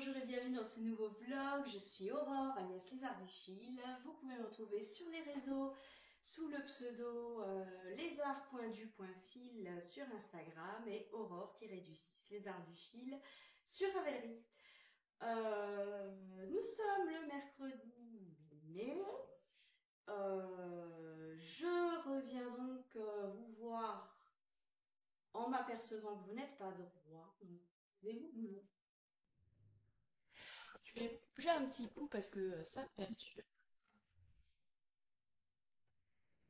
bonjour et bienvenue dans ce nouveau vlog. Je suis Aurore, alias Les Arts du Fil. Vous pouvez me retrouver sur les réseaux sous le pseudo lesarts.du.fil sur Instagram et Aurore-du-6 Les Arts du Fil sur Ravelry. Nous sommes le mercredi 8 mai. Je reviens donc vous voir en m'apercevant que vous n'êtes pas droit. Vous Je vais bouger un petit coup parce que ça perturbe.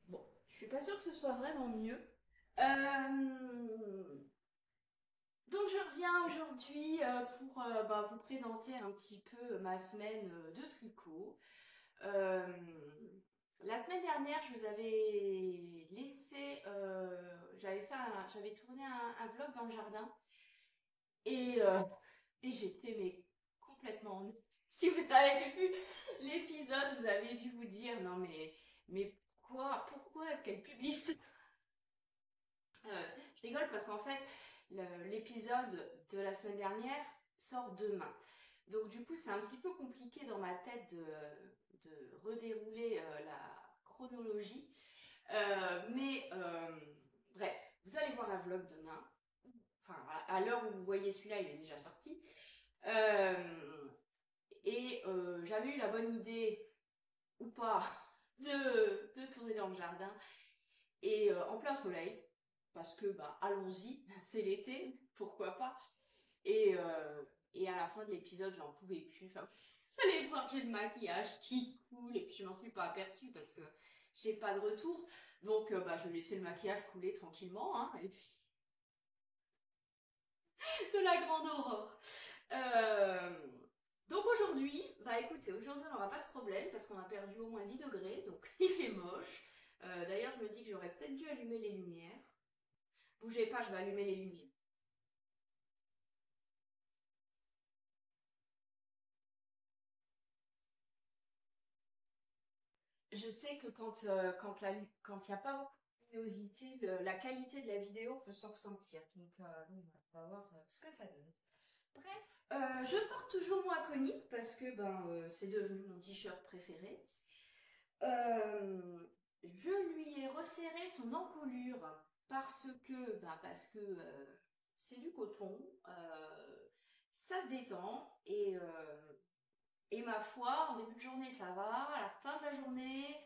Bon, je suis pas sûre que ce soit vraiment mieux. Donc je reviens aujourd'hui pour vous présenter un petit peu ma semaine de tricot. Euh, la semaine dernière, je vous avais laissé, j'avais tourné un vlog dans le jardin et, euh, et j'étais mais complètement nulle. Si vous avez vu l'épisode, vous avez dû vous dire non mais pourquoi est-ce qu'elle publie ça? Je rigole parce qu'en fait l'épisode de la semaine dernière sort demain. Donc du coup c'est un petit peu compliqué dans ma tête de redérouler la chronologie. Bref, vous allez voir un vlog demain. Enfin, à l'heure où vous voyez celui-là, il est déjà sorti. J'avais eu la bonne idée, ou pas, de tourner dans le jardin. Et en plein soleil, parce que, allons-y, c'est l'été, pourquoi pas. Et, euh, et à la fin de l'épisode, j'en pouvais plus. Enfin, fallait voir, j'ai le maquillage qui coule, et puis je m'en suis pas aperçue parce que j'ai pas de retour. Donc, je laissais le maquillage couler tranquillement, hein, et puis de la grande aurore. Euh, donc aujourd'hui, écoutez, aujourd'hui on n'aura pas ce problème parce qu'on a perdu au moins 10 degrés, donc il fait moche. D'ailleurs, je me dis que j'aurais peut-être dû allumer les lumières. Bougez pas, je vais allumer les lumières. Je sais que quand il n'y a pas beaucoup de luminosité, la qualité de la vidéo peut s'en ressentir. Donc, on va voir ce que ça donne. Bref, je porte toujours mon aconite parce que c'est devenu mon t-shirt préféré. Euh, je lui ai resserré son encolure parce que c'est du coton, ça se détend et ma foi, en début de journée ça va, à la fin de la journée,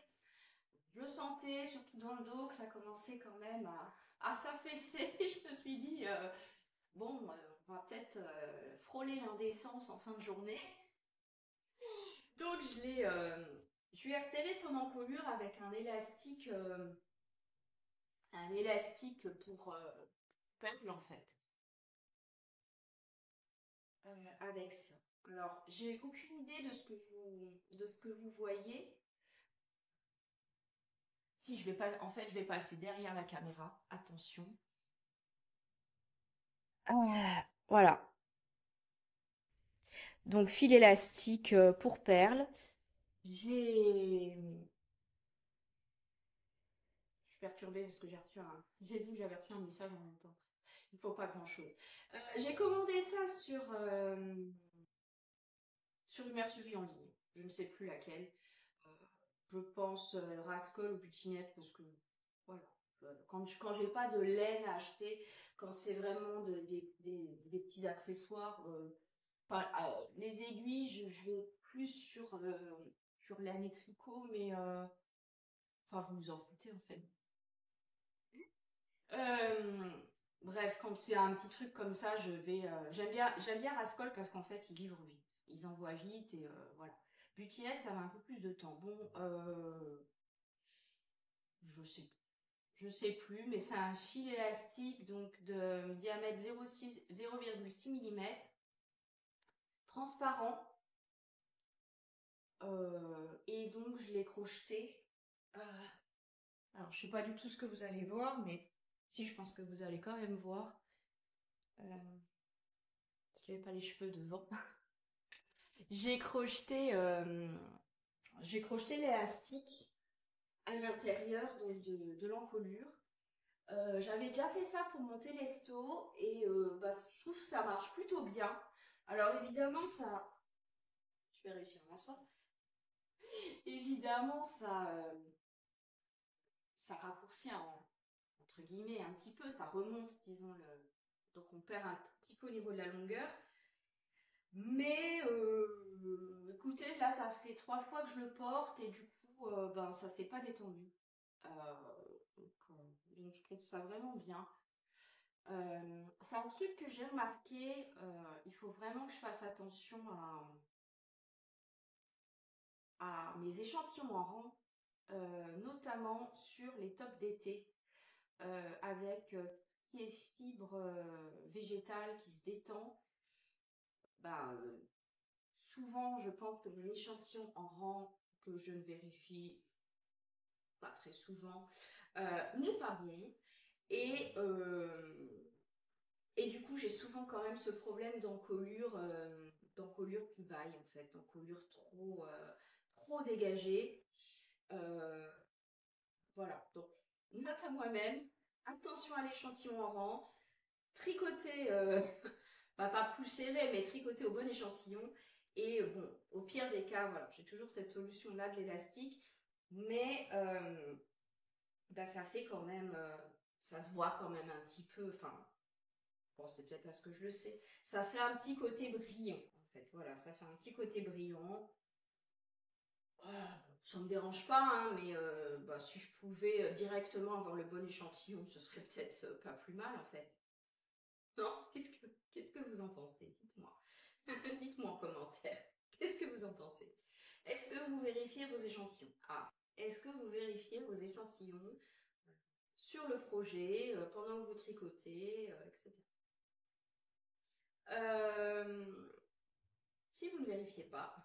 je sentais surtout dans le dos que ça commençait quand même à s'affaisser. Je me suis dit on va peut-être frôler l'indécence en fin de journée. Donc je lui ai resserré son encolure avec un élastique pour perle en fait, avec ça. Alors j'ai aucune idée de ce que vous voyez. Si je vais pas, en fait je vais passer derrière la caméra. Attention. Voilà. Donc fil élastique pour perles. J'ai Je suis perturbée parce que j'ai vu que j'avais reçu un message en même temps. Il faut pas grand-chose. J'ai commandé ça sur une mercerie en ligne. Je ne sais plus laquelle. Euh, je pense Rascol ou Butinette parce que voilà. Quand j'ai pas de laine à acheter, quand c'est vraiment des petits accessoires, les aiguilles, je vais plus sur laine et tricot, mais enfin vous vous en foutez en fait. Euh, Bref, quand c'est un petit truc comme ça, j'aime bien Rascol parce qu'en fait, ils livrent vite. Ils envoient vite et voilà. Butinette, ça va un peu plus de temps. Bon, je sais, je sais plus, mais c'est un fil élastique donc de diamètre 0,6 mm, transparent. Et donc, je l'ai crocheté. Euh, alors, je sais pas du tout ce que vous allez voir, mais si, je pense que vous allez quand même voir. Euh, si j'avais pas les cheveux devant. J'ai crocheté, euh, j'ai crocheté l'élastique à l'intérieur donc de l'encolure. J'avais déjà fait ça pour mon Télesto et je trouve que ça marche plutôt bien. Alors évidemment, ça... Je vais réussir à m'asseoir. Évidemment, ça raccourcit entre guillemets un petit peu, ça remonte, disons, donc on perd un petit peu au niveau de la longueur. Mais écoutez, là, ça fait 3 fois que je le porte et du coup, ben, ça s'est pas détendu. Euh, donc, je trouve ça vraiment bien. C'est un truc que j'ai remarqué, il faut vraiment que je fasse attention à mes échantillons en rang, notamment sur les tops d'été, avec qui est fibre végétale qui se détend. Ben, souvent, je pense que mon échantillon en rang, que je ne vérifie pas très souvent, n'est pas bon. Et, et du coup, j'ai souvent quand même ce problème d'encolure qui baille, en fait, d'encolure trop dégagée. Euh, voilà, donc, note à moi-même, attention à l'échantillon en rang, tricoter, pas plus serré, mais tricoter au bon échantillon. Et bon, au pire des cas, voilà, j'ai toujours cette solution-là de l'élastique, mais bah, ça fait quand même, ça se voit quand même un petit peu, enfin, bon, c'est peut-être parce que je le sais, ça fait un petit côté brillant, en fait, voilà, ça fait un petit côté brillant. Ça me dérange pas, hein, mais bah, si je pouvais directement avoir le bon échantillon, ce serait peut-être pas plus mal, en fait. Non? Qu'est-ce que vous en pensez? Dites-moi. Dites-moi en commentaire. Qu'est-ce que vous en pensez? Est-ce que vous vérifiez vos échantillons? Ah, est-ce que vous vérifiez vos échantillons sur le projet, pendant que vous tricotez, etc. Euh, Si vous ne vérifiez pas,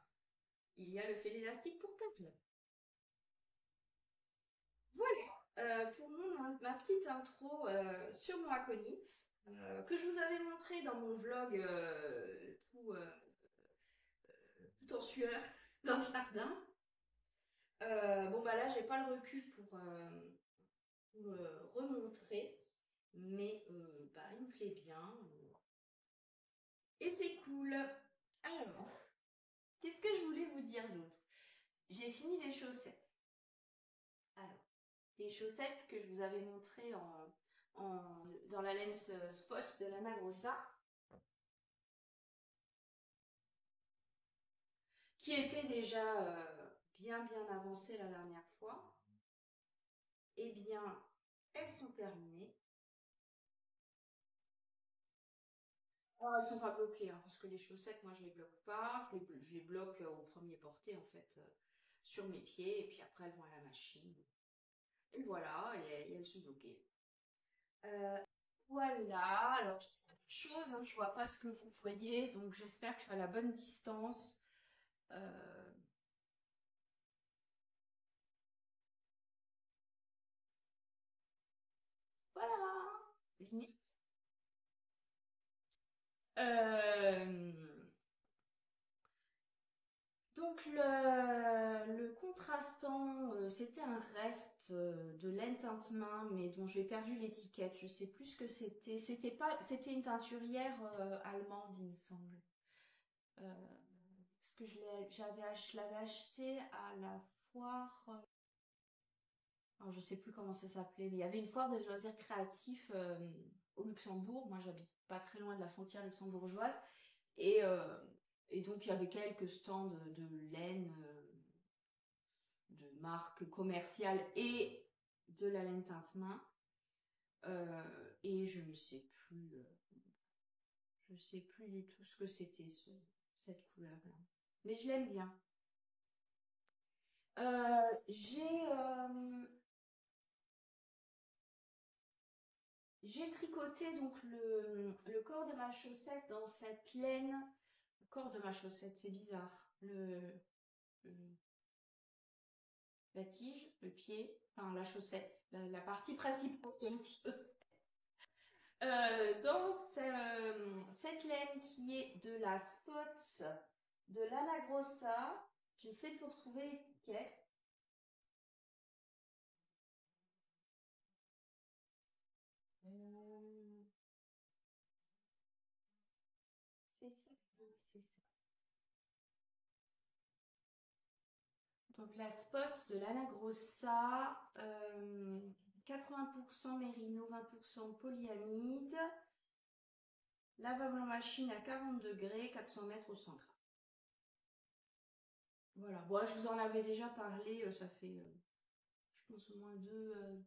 il y a le fil élastique pour paddle. Voilà, pour ma petite intro sur mon Aconix, que je vous avais montré dans mon vlog tout en sueur dans le jardin. Bon bah là j'ai pas le recul pour remontrer, mais bah il me plaît bien et c'est cool. Alors, qu'est-ce que je voulais vous dire d'autre? J'ai fini les chaussettes. Alors, les chaussettes que je vous avais montrées dans la laine Spos de Lana Grossa, qui était déjà bien avancées la dernière fois. Eh bien, elles sont terminées. Alors, elles sont pas bloquées, hein, parce que les chaussettes, moi, je les bloque pas. Je les bloque au premier porté, en fait, sur mes pieds, et puis après, elles vont à la machine. Et voilà, et elles sont bloquées. Euh, voilà, alors, chose, hein, je vois pas ce que vous voyez, donc j'espère que je suis à la bonne distance. Euh, voilà, limite. Euh, Donc le contrastant, c'était un reste de laine teinte main, mais dont j'ai perdu l'étiquette. Je sais plus ce que c'était. C'était une teinturière allemande, il me semble. Parce que je l'avais acheté à la foire. Alors je sais plus comment ça s'appelait, mais il y avait une foire des loisirs créatifs au Luxembourg. Moi, j'habite pas très loin de la frontière luxembourgeoise, et et donc il y avait quelques stands de laine. De marque commerciale et de la laine teinte main. Et je sais plus du tout ce que c'était cette couleur-là. Mais je l'aime bien. Euh, j'ai euh, j'ai tricoté donc le corps de ma chaussette dans cette laine. Le corps de ma chaussette, c'est bizarre. Le- la tige, le pied, enfin la chaussette, la partie principale de la chaussette. Dans cette laine qui est de la Spots de l'Anna Grossa, j'essaie de vous retrouver l'étiquette. Euh, c'est ça. Donc la Spots de Lana Grossa, 80% mérino, 20% polyamide. Lavable en machine à 40 degrés, 400 mètres au 100 grammes. Voilà, bon, je vous en avais déjà parlé, ça fait, je pense, au moins deux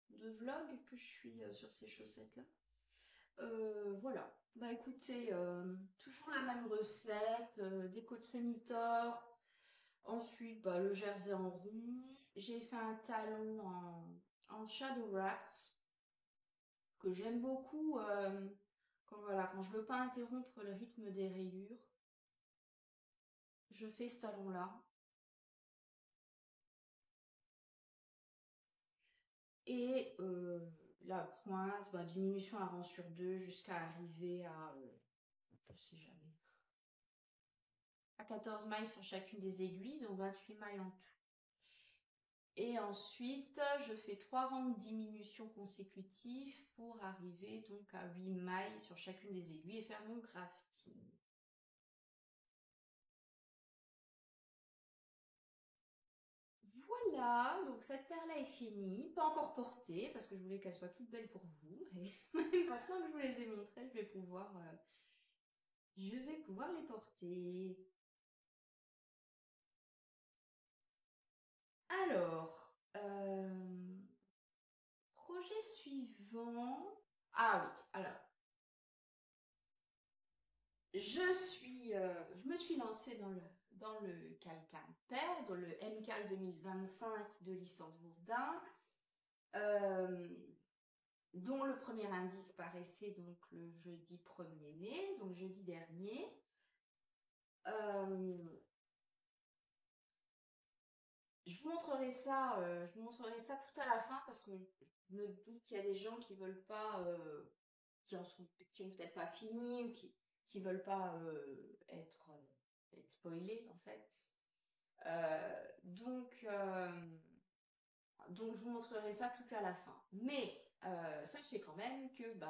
vlogs que je suis sur ces chaussettes-là. Voilà, bah écoutez, toujours la même recette, déco de semi-torse, ensuite bah, le jersey en rond, j'ai fait un talon en shadow wraps, que j'aime beaucoup quand je veux pas interrompre le rythme des rayures, je fais ce talon-là. Et la pointe, bah, diminution à rang sur 2 jusqu'à arriver à, je sais jamais, à 14 mailles sur chacune des aiguilles, donc 28 mailles en tout. Et ensuite, je fais 3 rangs de diminution consécutifs pour arriver donc à 8 mailles sur chacune des aiguilles et faire mon grafting. Voilà, donc cette paire-là est finie, pas encore portée parce que je voulais qu'elle soit toute belle pour vous. Et maintenant que je vous les ai montrées, je vais pouvoir les porter. Alors, projet suivant. Ah oui, alors, je me suis lancée dans le calcul pair, dans le MCAL 2025 de Lysandre Bourdin, dont le premier indice paraissait donc le jeudi 1er mai, donc jeudi dernier. Je vous montrerai ça tout à la fin parce que je me doute qu'il y a des gens qui veulent pas, qui ont peut-être pas fini ou qui veulent pas être spoilés en fait. Donc je vous montrerai ça tout à la fin. Mais sachez quand même que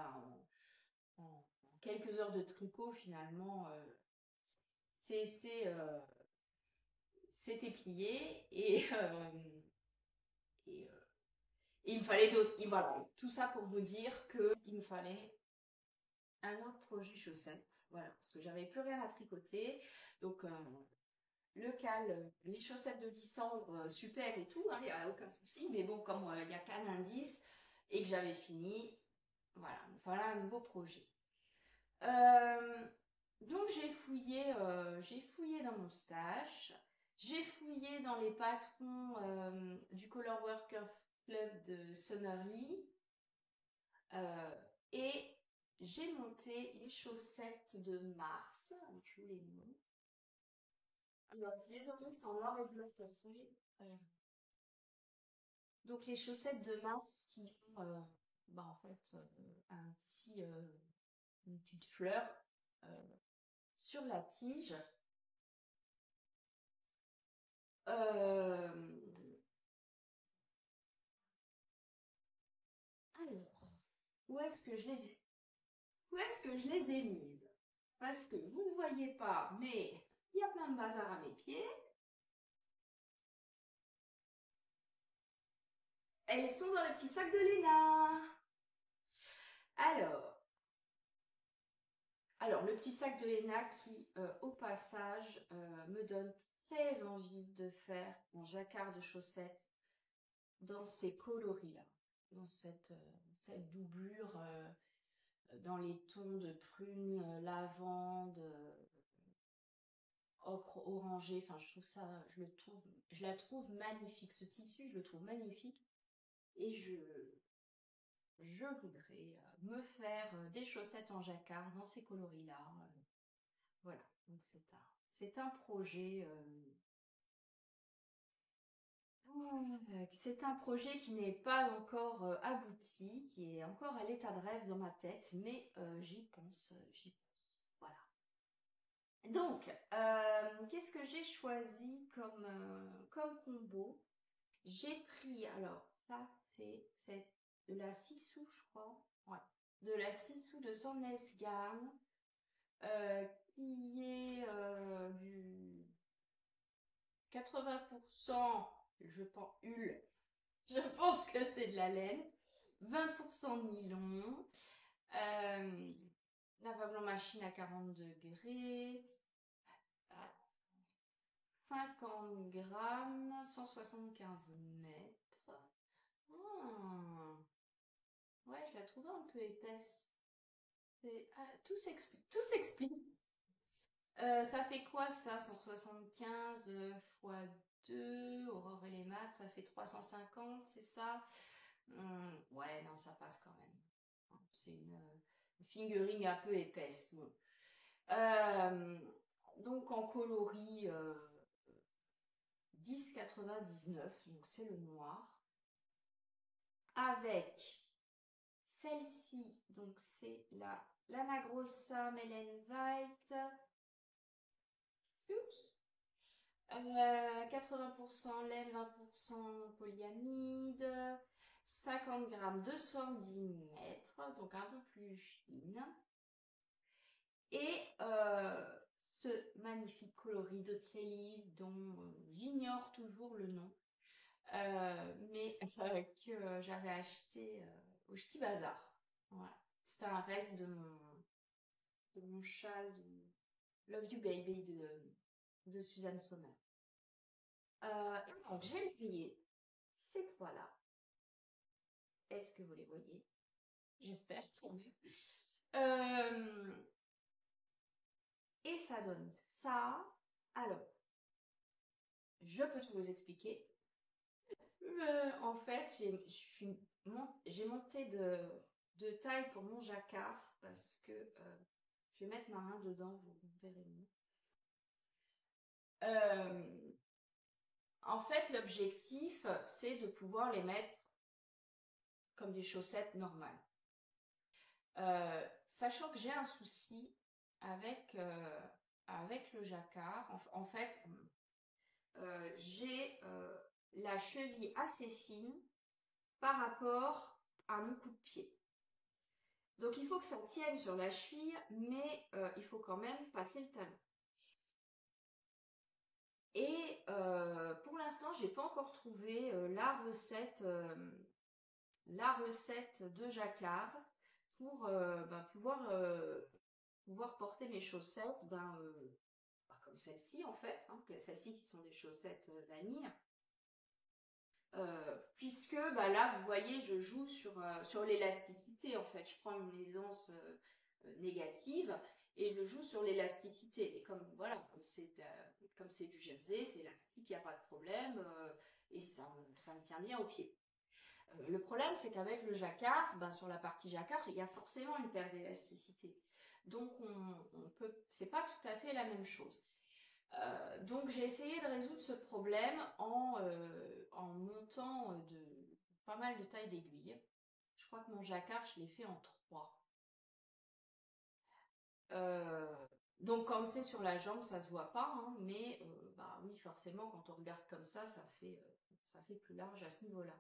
en quelques heures de tricot finalement c'était plié et il me fallait d'autres. Voilà, tout ça pour vous dire qu'il me fallait un autre projet chaussettes. Voilà, parce que j'avais plus rien à tricoter. Donc le cal, les chaussettes de Lysandre, super et tout, il n'y a aucun souci. Mais bon, comme il n'y a qu'un indice et que j'avais fini, voilà un nouveau projet. Donc j'ai fouillé dans mon stash, j'ai fouillé dans les patrons du Color Worker Club de Summerly et j'ai monté les chaussettes de mars, je vous les montre. Alors, les autres sont en noir et blanc café. Donc les chaussettes de mars qui ont en fait une petite fleur sur la tige. Alors, où est-ce que je les ai, où est-ce que je les ai mises? Parce que vous ne voyez pas, mais il y a plein de bazar à mes pieds. Elles sont dans le petit sac de Léna. Alors le petit sac de Léna qui, au passage, me donne très envie de faire un jacquard de chaussettes dans ces coloris-là, dans cette doublure dans les tons de prune, lavande, ocre orangé. Enfin, je la trouve magnifique. Ce tissu, je le trouve magnifique. Et je voudrais me faire des chaussettes en jacquard dans ces coloris-là. Voilà, donc c'est un projet. C'est un projet qui n'est pas encore abouti, qui est encore à l'état de rêve dans ma tête, mais j'y pense, voilà. Donc, qu'est-ce que j'ai choisi comme combo? J'ai pris, alors, ça c'est de la Sissou, je crois. Ouais. De la Sissou de Sandnes Garn, qui est du 80%, je pense, je pense que c'est de la laine. 20% de nylon. Lavable en machine à 40 degrés. 50 grammes, 175 mètres. Ah, ouais, je la trouve un peu épaisse. Tout s'explique. Tout s'explique. Ça fait quoi ça? 175 fois 2, Aurore et les maths, ça fait 350, c'est ça? Ouais, non, ça passe quand même. C'est une fingering un peu épaisse. Bon. Donc en coloris 10,99, donc c'est le noir. Avec celle-ci, donc c'est la Lana Grossa Melen White. Oups. 80% laine, 20% polyamide, 50 grammes, 210 mètres, donc un peu plus fine. Et ce magnifique coloris de Trélise dont j'ignore toujours le nom, mais que j'avais acheté au Ch'ti Bazar. Voilà. C'était un reste de mon châle de Love You Baby de Suzanne Sommer. Et donc j'ai payé ces trois-là. Est-ce que vous les voyez? J'espère quand même. Et ça donne ça. Alors, je peux tout vous expliquer. En fait, j'ai monté de taille pour mon jacquard parce que je vais mettre ma main dedans, vous verrez mieux. En fait, l'objectif, c'est de pouvoir les mettre comme des chaussettes normales. Sachant que j'ai un souci avec, avec le jacquard. En fait, j'ai la cheville assez fine par rapport à mon coup de pied. Donc il faut que ça tienne sur la cheville, mais il faut quand même passer le talon. Et pour l'instant, j'ai pas encore trouvé la recette de jacquard pour pouvoir porter mes chaussettes comme celle-ci en fait, hein, celles-ci qui sont des chaussettes vanille. Puisque là, vous voyez, je joue sur l'élasticité en fait. Je prends une aisance négative et je joue sur l'élasticité. Et comme voilà, comme c'est du jersey, c'est élastique, il n'y a pas de problème et ça me tient bien au pied. Le problème, c'est qu'avec le jacquard, sur la partie jacquard, il y a forcément une perte d'élasticité. Donc, c'est pas tout à fait la même chose. Donc, j'ai essayé de résoudre ce problème en montant pas mal de tailles d'aiguilles. Je crois que mon jacquard, je l'ai fait en 3. Donc, quand c'est sur la jambe, ça se voit pas, hein, mais oui, forcément, quand on regarde comme ça fait plus large à ce niveau-là.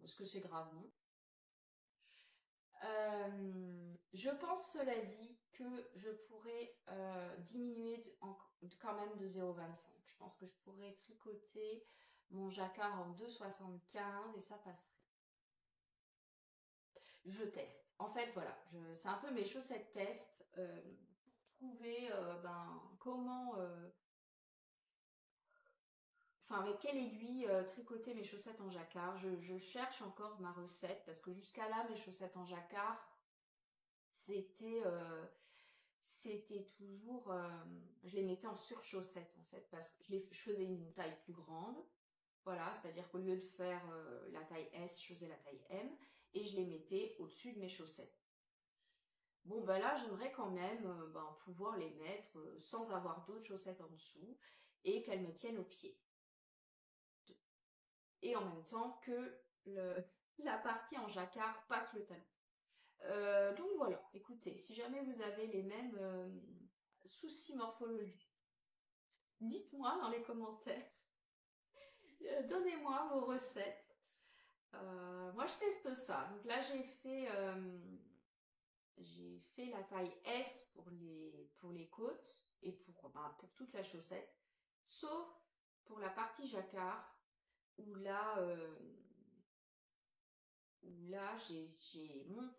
Est-ce que c'est grave, non? Je pense, cela dit, que je pourrais diminuer quand même de 0,25. Je pense que je pourrais tricoter mon jacquard en 2,75 et ça passerait. Je teste. En fait, voilà, c'est un peu mes chaussettes test pour trouver comment avec quelle aiguille tricoter mes chaussettes en jacquard. Je cherche encore ma recette parce que jusqu'à là, mes chaussettes en jacquard, c'était toujours, je les mettais en surchaussette en fait parce que je faisais une taille plus grande. Voilà, c'est-à-dire qu'au lieu de faire la taille S, je faisais la taille M et je les mettais au-dessus de mes chaussettes. Bon, là, j'aimerais quand même pouvoir les mettre sans avoir d'autres chaussettes en dessous et qu'elles me tiennent aux pieds. Et en même temps que la partie en jacquard passe le talon. Donc voilà, écoutez, si jamais vous avez les mêmes soucis morphologiques, dites-moi dans les commentaires. Donnez-moi vos recettes. Moi, je teste ça. Donc là, j'ai fait la taille S pour les côtes et pour pour toute la chaussette, sauf pour la partie jacquard, où là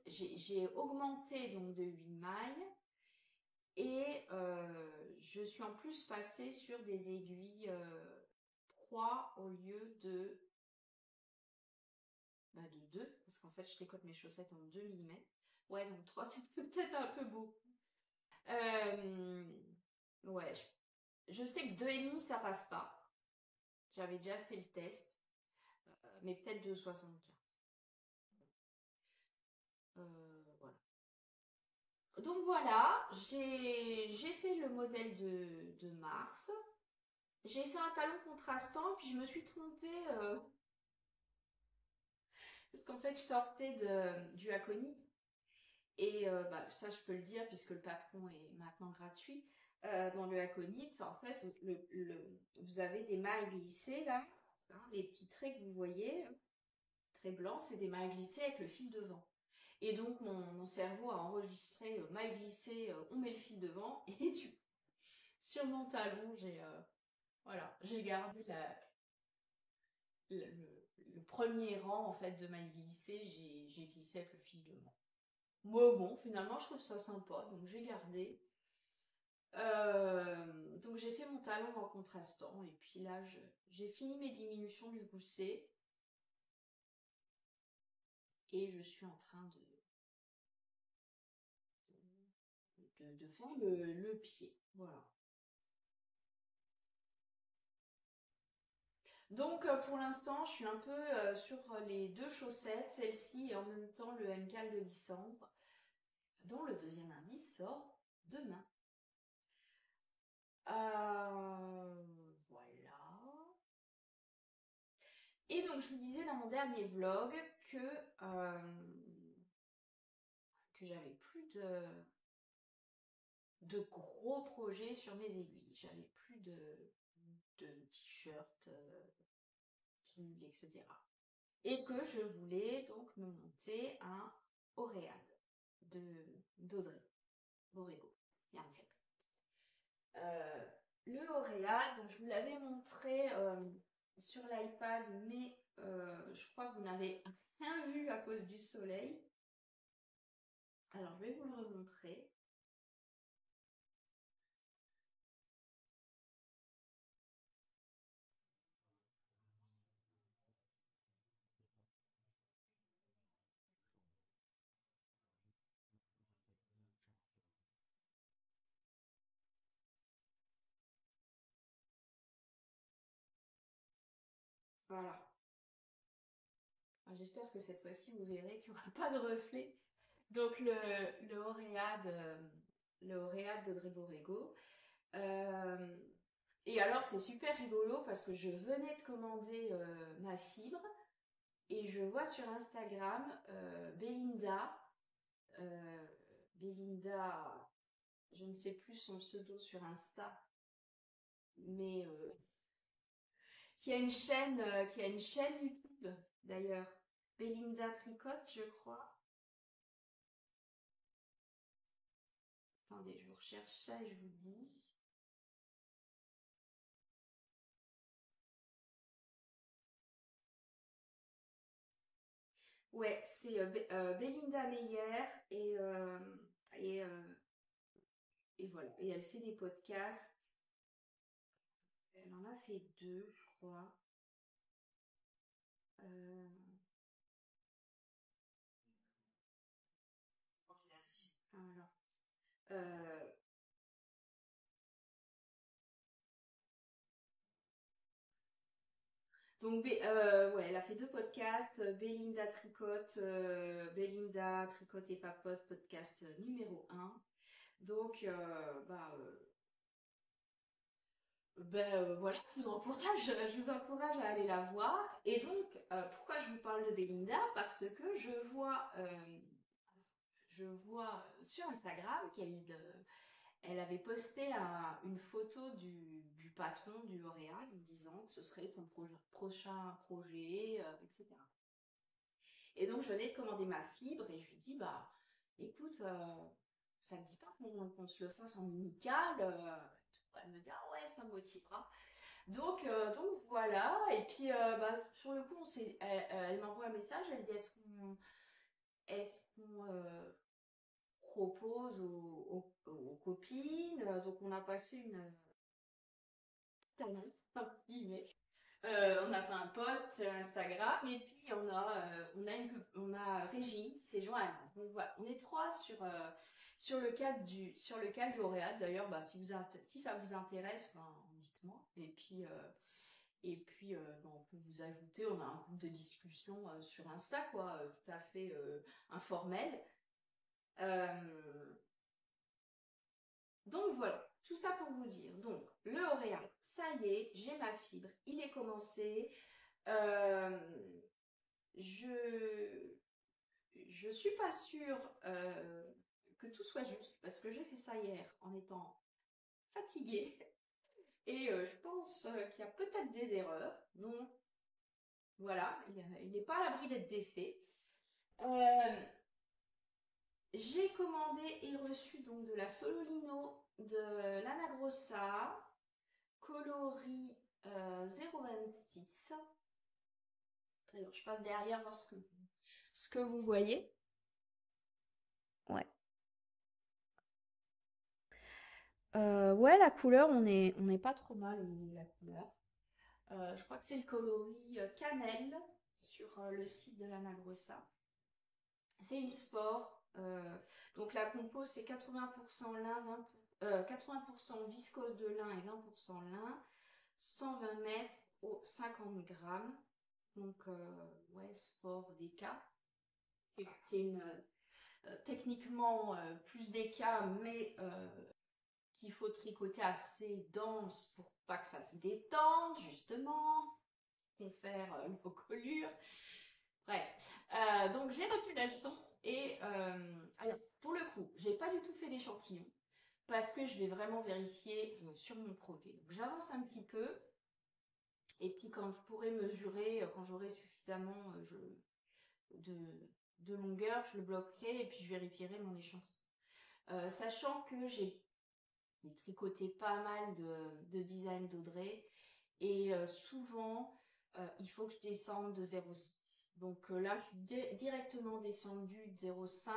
j'ai augmenté donc de 8 mailles, et je suis en plus passée sur des aiguilles 3 au lieu de 2, parce qu'en fait je tricote mes chaussettes en 2 mm. Ouais, donc 3 c'est peut-être un peu beaucoup. Ouais, je sais que 2,5 ça passe pas. J'avais déjà fait le test, mais peut-être 2,75. Voilà. Donc voilà, j'ai fait le modèle de Mars. J'ai fait un talon contrastant, puis je me suis trompée, parce qu'en fait je sortais du Aconite. Et ça, je peux le dire puisque le patron est maintenant gratuit. Dans le Aconite, en fait, vous avez des mailles glissées là, hein, les petits traits que vous voyez, traits blancs, c'est des mailles glissées avec le fil devant. Et donc mon cerveau a enregistré mailles glissées, on met le fil devant, et sur mon talon, j'ai gardé le premier rang en fait de mailles glissées, j'ai glissé avec le fil devant. Moi, bon, finalement, je trouve ça sympa, donc j'ai gardé. Donc j'ai fait mon talon en contrastant, et puis là, j'ai fini mes diminutions du gousset, et je suis en train de faire le pied. Voilà. Donc pour l'instant, je suis un peu sur les 2 chaussettes, celle-ci et en même temps le MCAL de décembre, dont le deuxième indice sort demain. Voilà. Et donc je vous disais dans mon dernier vlog que j'avais plus de gros projets sur mes aiguilles. J'avais plus de t-shirts, pulls, etc. Et que je voulais donc me monter un Auréal d'Audrey Borrego, Yarnflex. Le Auréal, donc je vous l'avais montré sur l'iPad, mais je crois que vous n'avez rien vu à cause du soleil. Alors je vais vous le remontrer. Voilà. J'espère que cette fois-ci vous verrez qu'il n'y aura pas de reflet. Donc le Auréal d'Audrey Borrego. Et alors c'est super rigolo parce que je venais de commander ma fibre, et je vois sur Instagram euh, Belinda, je ne sais plus son pseudo sur Insta, mais qui a une chaîne YouTube d'ailleurs, Belinda Tricotte, je crois. Attendez, je vous recherche ça et je vous dis. Ouais, c'est Belinda Meyer, et, euh, et voilà. Et elle fait des podcasts. Elle en a fait 2, je crois. Euh, alors, euh, donc, ouais, elle a fait 2 podcasts. Belinda Tricotte et Papote, podcast numéro 1. Donc, voilà, je vous encourage à aller la voir. Et donc, pourquoi je vous parle de Belinda? Parce que je vois sur Instagram elle avait posté une photo du patron du L'Oréal en disant que ce serait son prochain projet, etc. Et donc, je venais de commander ma fibre et je lui dis, écoute, ça ne dit pas qu'on se le fasse en minical, Elle me dit, ah ouais, ça me motivera. Donc voilà, et puis sur le coup, elle m'envoie un message, elle dit est-ce qu'on propose aux copines, donc on a passé une petite annonce, entre guillemets. On a fait un post sur Instagram et puis on a Régine, c'est Joanne. Donc voilà, on est trois sur le cadre du lauréat. D'ailleurs, bah, si ça vous intéresse, ben, dites-moi. Et puis, ben, on peut vous ajouter. On a un groupe de discussion sur Insta, quoi, tout à fait informel. Euh, donc voilà, tout ça pour vous dire. Donc le lauréat, ça y est, j'ai ma fibre, il est commencé. Euh, je je suis pas sûre que tout soit juste parce que j'ai fait ça hier en étant fatiguée et je pense qu'il y a peut-être des erreurs. Donc voilà, il n'est pas à l'abri d'être défait. Euh, j'ai commandé et reçu donc de la Sololino, de l'Anna Grossa, coloris 0,26. Alors, je passe derrière voir ce que vous voyez. Ouais. Ouais, la couleur, on n'est pas trop mal au niveau de la couleur. Je crois que c'est le coloris cannelle sur le site de l'Anna Grossa. C'est une sport. Donc la compo, c'est 80% lin, 80% viscose de lin et 20% lin. 120 mètres au 50 grammes. Donc, ouais, sport DK. C'est techniquement plus DK, mais qu'il faut tricoter assez dense pour pas que ça se détende, justement, confère l'encolure. Bref, donc j'ai retenu la leçon et alors, pour le coup, j'ai pas du tout fait d'échantillon parce que je vais vraiment vérifier sur mon projet. Donc j'avance un petit peu et puis quand je pourrai mesurer, quand j'aurai suffisamment de, de longueur, je le bloquerai et puis je vérifierai mon échantillon. Sachant que j'ai tricoté pas mal de design d'Audrey et souvent il faut que je descende de 0,6. Donc là, je suis directement descendue de 0,5.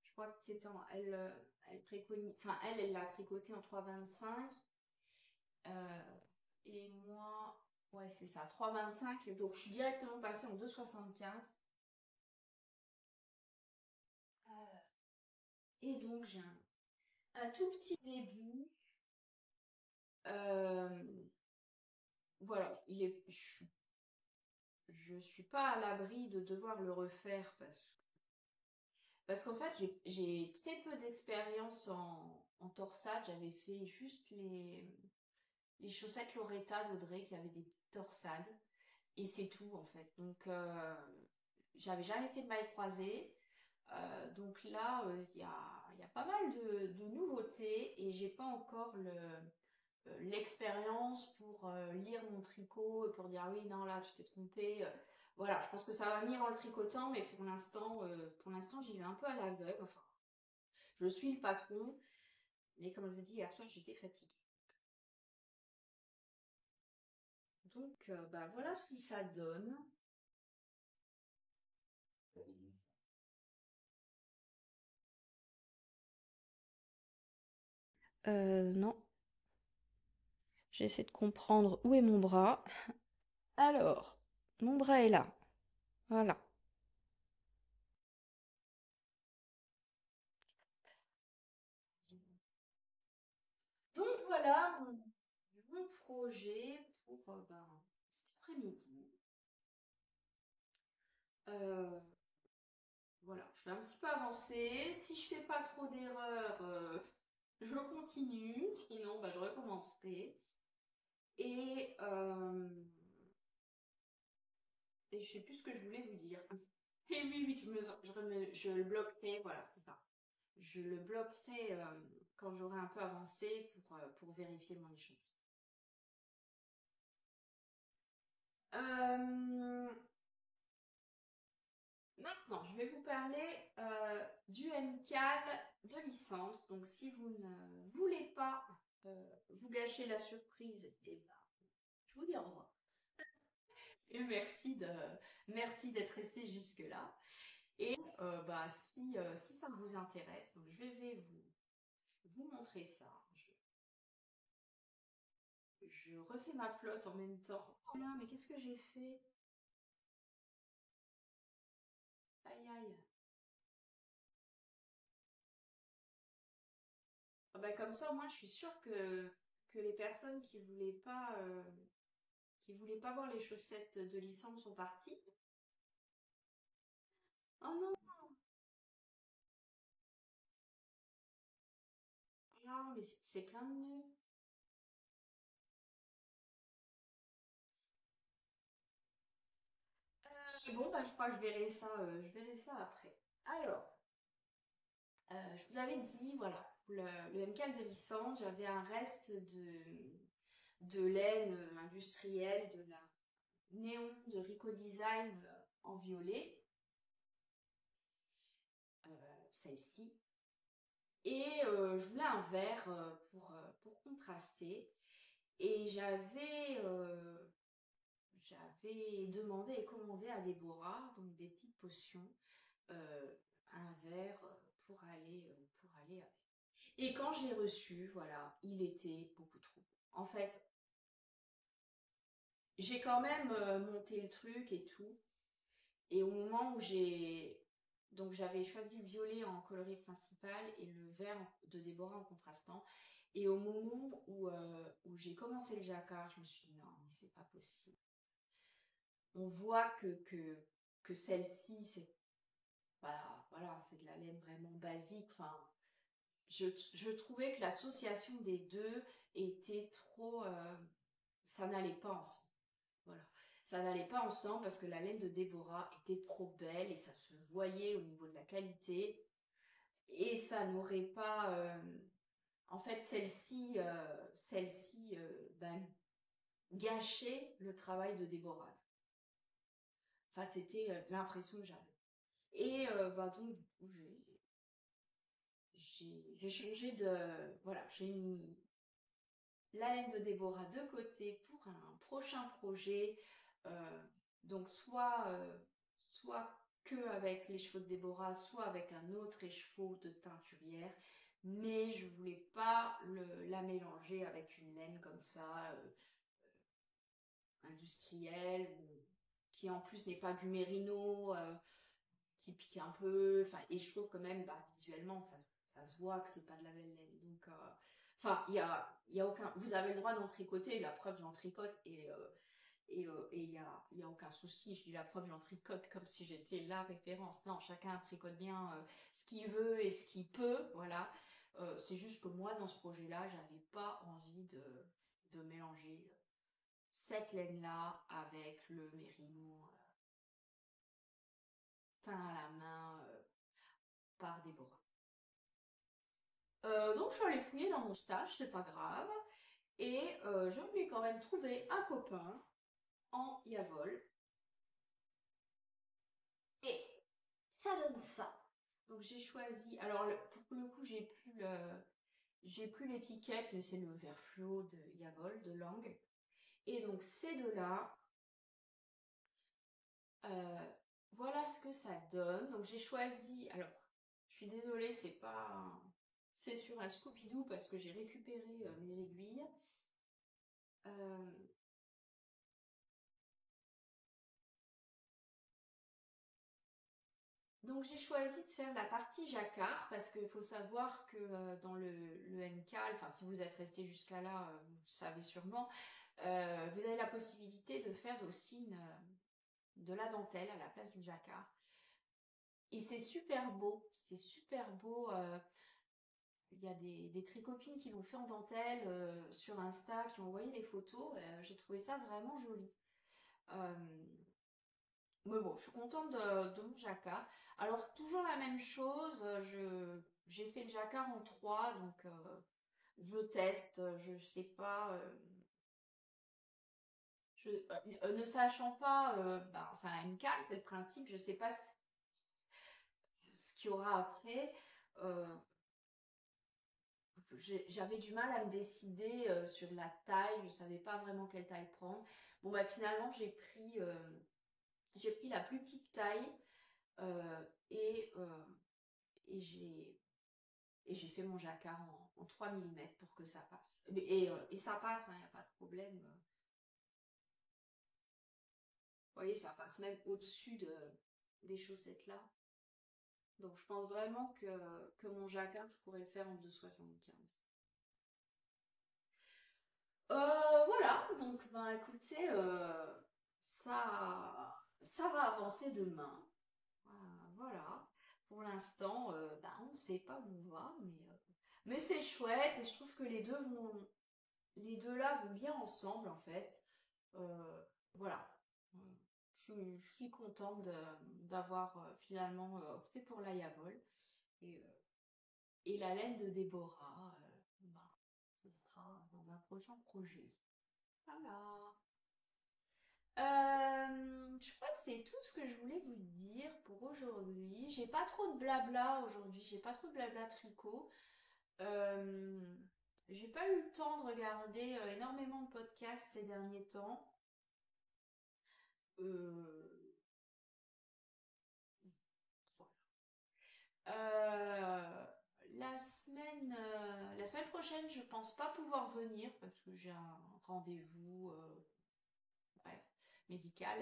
Je crois que c'était elle préconise, enfin elle l'a tricoté en 3,25 et moi, ouais c'est ça, 3,25. Donc je suis directement passée en 2,75. Et donc j'ai un tout petit début. Euh, voilà, je suis pas à l'abri de devoir le refaire parce qu'en fait j'ai très peu d'expérience en torsade. J'avais fait juste les chaussettes Loretta d'Audrey qui avaient des petites torsades et c'est tout en fait. Donc j'avais jamais fait de maille croisée. Donc là, il y a pas mal de nouveautés et j'ai pas encore l'expérience pour lire mon tricot et pour dire ah oui non là tu t'es trompé. Voilà, je pense que ça va venir en le tricotant, mais pour l'instant j'y vais un peu à l'aveugle. Enfin, je suis le patron, mais comme je vous dis hier soir j'étais fatiguée. Donc bah voilà ce que ça donne. Non, j'essaie de comprendre où est mon bras. Alors, mon bras est là. Voilà. Donc voilà mon projet pour ben, cet après-midi. Euh, voilà, je vais un petit peu avancer. Si je fais pas trop d'erreurs, je continue. Sinon, bah, je recommencerai. Et, euh, et je sais plus ce que je voulais vous dire. Et oui, oui, je le bloquerai, voilà, c'est ça. Je le bloquerai quand j'aurai un peu avancé pour vérifier mon échantillon. Euh, Maintenant, je vais vous parler du MCAL de Lysandre. Donc, si vous ne voulez pas vous gâcher la surprise, et ben, je vous dis au revoir. Et merci d'être resté jusque-là. Et bah, si ça vous intéresse, donc je vais vous montrer ça. Je refais ma plotte en même temps. Oh là, mais qu'est-ce que j'ai fait? Aïe aïe. Ah bah, comme ça, moi, je suis sûre que les personnes qui voulaient pas voir les chaussettes de licence sont parties. Oh non! Ah, mais c'est plein de nœuds. Bon, bah, je crois que je verrai ça après. Alors, je vous avais dit, voilà, le MCAL de licence, j'avais un reste de laine industrielle, de la néon de Rico Design en violet, celle-ci. Et je voulais un vert pour contraster. Et j'avais demandé et commandé à Déborah, donc des petites potions, euh, un verre pour aller avec. Et quand je l'ai reçu, voilà, il était beaucoup trop beau. En fait, j'ai quand même monté le truc et tout. Et au moment où donc j'avais choisi le violet en coloris principal et le vert de Déborah en contrastant. Et au moment où j'ai commencé le jacquard, je me suis dit non, mais c'est pas possible. On voit que celle-ci, voilà, c'est de la laine vraiment basique. Enfin, je trouvais que l'association des deux était trop, ça n'allait pas ensemble. Voilà. Ça n'allait pas ensemble parce que la laine de Déborah était trop belle et ça se voyait au niveau de la qualité. Et ça n'aurait pas... en fait, celle-ci ben, gâchait le travail de Déborah. Enfin, c'était l'impression que j'avais. Et bah, donc, du coup, j'ai changé de... Voilà, j'ai mis la laine de Déborah de côté pour un prochain projet. Euh, donc soit que avec les chevaux de Déborah, soit avec un autre écheveau de teinturière. Mais je voulais pas la mélanger avec une laine comme ça, industrielle, qui en plus n'est pas du mérino, qui pique un peu. Enfin, et je trouve que même bah, visuellement, ça se voit que c'est pas de la belle laine. Donc, enfin, il y a aucun. Vous avez le droit d'en tricoter. La preuve, j'en tricote et il y a aucun souci. Je dis la preuve, j'en tricote comme si j'étais la référence. Non, chacun tricote bien ce qu'il veut et ce qu'il peut. Voilà. C'est juste que moi, dans ce projet-là, j'avais pas envie de mélanger cette laine-là avec le mérino teint à la main par Déborah. Donc je suis allée fouiller dans mon stage, c'est pas grave. Et je lui ai quand même trouvé un copain en Yavol. Et ça donne ça. Donc j'ai choisi. Alors pour le coup, j'ai plus l'étiquette, mais c'est le vert fluo de Yavol, de Langue. Et donc ces deux-là, euh, voilà ce que ça donne. Donc j'ai choisi. Alors, je suis désolée, c'est sur un Scooby-Doo parce que j'ai récupéré mes aiguilles. Euh, Donc j'ai choisi de faire la partie jacquard parce qu'il faut savoir que dans le MCAL, enfin si vous êtes resté jusqu'à là, vous le savez sûrement, vous avez la possibilité de faire aussi de la dentelle à la place du jacquard. Et c'est super beau, c'est super beau. Il y a des tricopines qui l'ont fait en dentelle sur Insta, qui ont envoyé les photos. J'ai trouvé ça vraiment joli. Euh, Mais bon, je suis contente de mon jacquard. Alors, toujours la même chose, j'ai fait le jacquard en 3, donc je teste, je sais pas, ne sachant pas, ben, c'est un MCAL, c'est le principe, je sais pas ce qu'il y aura après. Euh, j'avais du mal à me décider sur la taille, je savais pas vraiment quelle taille prendre. Bon bah finalement j'ai pris la plus petite taille euh, et, euh, et j'ai fait mon jacquard en 3 mm pour que ça passe. Et ça passe, il n'y a pas de problème. Vous voyez, ça passe même au-dessus des chaussettes là. Donc je pense vraiment que mon jacquard, je pourrais le faire en 2,75. Voilà, donc ben écoutez, ça va avancer demain. Voilà. Pour l'instant, ben, on ne sait pas où on va, mais c'est chouette et je trouve que les deux là vont bien ensemble en fait. Euh, voilà. Euh, je suis contente d'avoir finalement opté pour la Yavol et, euh, et la laine de Déborah. Ben, ce sera dans un prochain projet. Voilà. Je crois que c'est tout ce que je voulais vous dire pour aujourd'hui. J'ai pas trop de blabla aujourd'hui, j'ai pas trop de blabla tricot. Euh, j'ai pas eu le temps de regarder énormément de podcasts ces derniers temps. Euh, euh, la semaine prochaine, je pense pas pouvoir venir parce que j'ai un rendez-vous. Bref, médicale.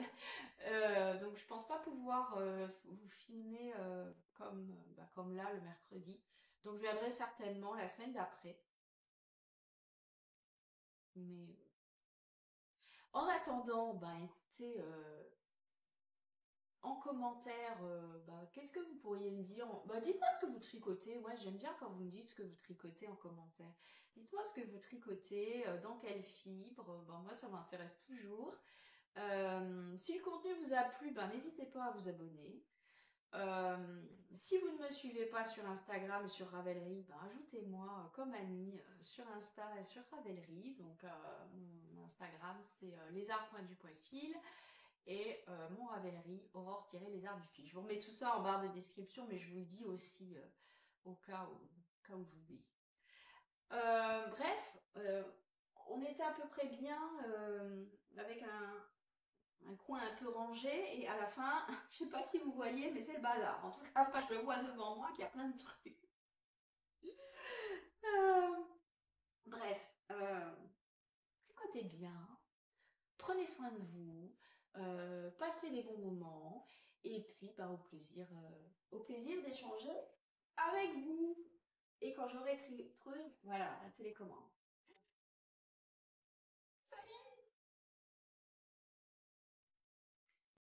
Donc je pense pas pouvoir vous filmer comme là le mercredi. Donc je viendrai certainement la semaine d'après. Mais en attendant, bah écoutez, en commentaire, qu'est-ce que vous pourriez me dire? Bah dites-moi ce que vous tricotez. Moi j'aime bien quand vous me dites ce que vous tricotez en commentaire. Dites-moi ce que vous tricotez, dans quelle fibre. Bah, moi ça m'intéresse toujours. Si le contenu vous a plu, ben, n'hésitez pas à vous abonner. Si vous ne me suivez pas sur Instagram, sur Ravelry, ben, ajoutez-moi comme amie sur Insta et sur Ravelry. Donc mon Instagram c'est lézard.du.fil et mon Ravelry aurore-lézard du fil. Je vous remets tout ça en barre de description, mais je vous le dis aussi au cas où j'oublie. Bref, on était à peu près bien avec un coin un peu rangé et à la fin, je sais pas si vous voyez, mais c'est le bazar. En tout cas, pas je le vois devant moi qu'il y a plein de trucs. Euh, bref, écoutez bien, prenez soin de vous, passez des bons moments et puis bah, au plaisir d'échanger avec vous. Et quand j'aurai trouvé, voilà, la télécommande.